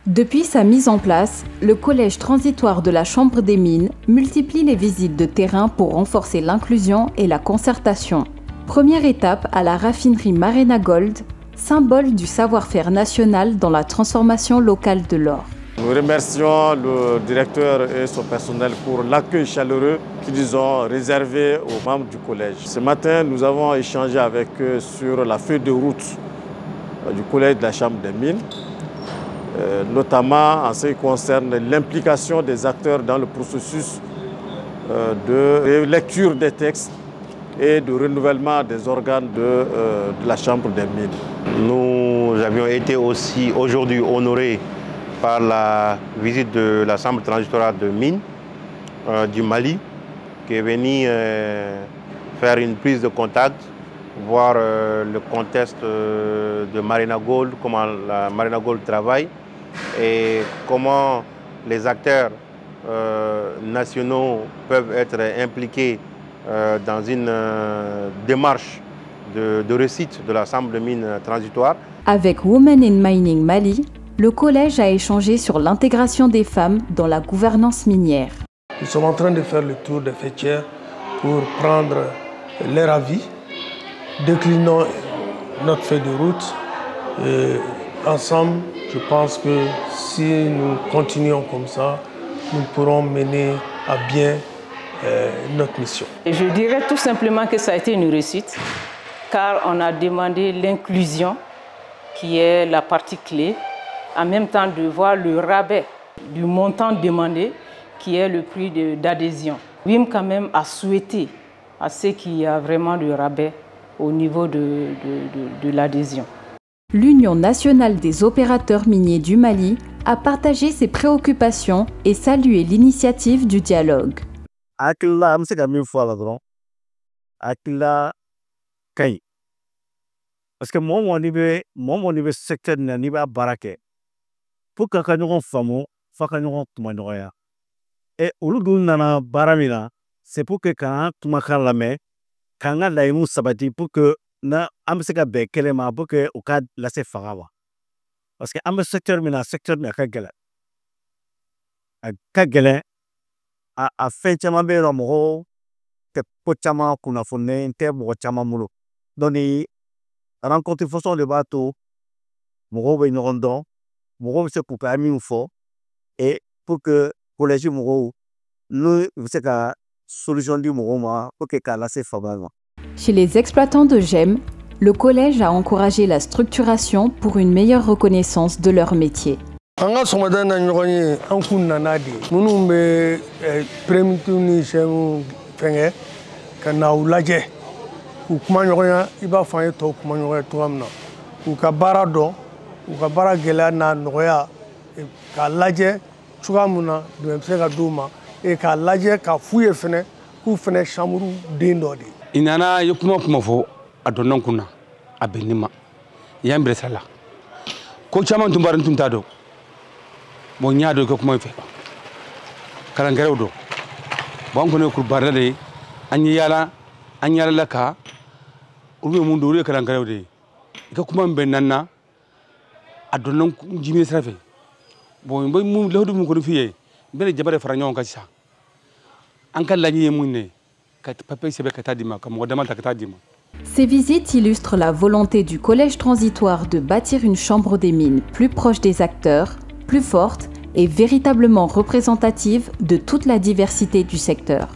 Depuis sa mise en place, le collège transitoire de la Chambre des mines multiplie les visites de terrain pour renforcer l'inclusion et la concertation. Première étape à la raffinerie Marena Gold, symbole du savoir-faire national dans la transformation locale de l'or. Nous remercions le directeur et son personnel pour l'accueil chaleureux qu'ils ont réservé aux membres du collège. Ce matin, nous avons échangé avec eux sur la feuille de route du collège de la Chambre des mines, notamment en ce qui concerne l'implication des acteurs dans le processus de lecture des textes et de renouvellement des organes de la Chambre des mines. Nous avions été aussi aujourd'hui honorés par la visite de la Chambre transitoire de mines du Mali, qui est venue faire une prise de contact, voir le contexte de Marena Gold, comment la Marena Gold travaille et comment les acteurs nationaux peuvent être impliqués dans une démarche de réussite de la Chambre de mines transitoire. Avec Women in Mining Mali, le collège a échangé sur l'intégration des femmes dans la gouvernance minière. Nous sommes en train de faire le tour des faîtières pour prendre leur avis, déclinons notre feuille de route. Et ensemble, je pense que si nous continuons comme ça, nous pourrons mener à bien notre mission. Et je dirais tout simplement que ça a été une réussite, car on a demandé l'inclusion, qui est la partie clé, en même temps de voir le rabais du montant demandé, qui est le prix d'adhésion. WIM quand même a souhaité à ce qu'il y a vraiment le rabais au niveau de l'adhésion. L'Union nationale des opérateurs miniers du Mali a partagé ses préoccupations et salué l'initiative du dialogue. Akila amse ka min fɔ a la dɔrɔn akila ka ɲi parce que mɔgɔ n'i bɛ secteur nin na n'i b'a baara kɛ pour que a ka ɲɔgɔn faamu f'a ka ɲɔgɔn kumaɲɔgɔnya olu dun nana baara min na c'est pour que k'an kumakan lamɛn k'an ka laɲiniw sabati pour que na an bɛ se ka bɛn kɛlɛ ma pour que u ka lase fanga ma parce que an bɛ secteur min na secteur min a ka gɛlɛn a fɛn caman bɛ yen nɔ mɔgɔw tɛ ko caman kunnafonilen tɛ mɔgɔ caman bolo donc ni rencontre fɔsɔn de b'a to mɔgɔw bɛ ɲɔgɔn dɔn mɔgɔw bɛ se k'u ka min fɔ et pour que collège mɔgɔw n'u bɛ se ka solution di mɔgɔw ma pour que k'a lase fanga ma. Chez les exploitants de gemmes, le collège a encouragé la structuration pour une meilleure reconnaissance de leur métier. An ka sɔgɔmada na ɲɔgɔn ye an kun nana de minnu bɛ permitu ni sɛmu fɛngɛ ka na u lajɛ k'u kumaɲɔgɔnya i b'a fɔ an ye tɔw kumaɲɔgɔnya cogoya min na k'u ka baara dɔn k'u ka baara gɛlɛya n'a nɔgɔya k'a lajɛ cogoya min na dɛmɛ bɛ se ka d'u ma k'a lajɛ k'a f'u ye fɛnɛ k'u fɛnɛ chambre den dɔ de. I nana ye kuma fɔ a dɔnna n kun na a bɛn ne ma i y'an bilasira la ko caman tun b'a tun t'a dɔn. Bon, il y a des gens qui ont fait ça. Kalangaraw do. Bon, on est baara de anyala la ka. Olu mun do kalangaraw de. Ka kuma benana adonna jimi srafe. Bon, mun lawdu mun ko fiye. Ben jabare faranyon ka sa. An kan lañi mun ne. Ka papa sebe ka tadima ka mo dama ta tadima. Ces visites illustrent la volonté du collège transitoire de bâtir une chambre des mines plus proche des acteurs, plus forte et véritablement représentative de toute la diversité du secteur.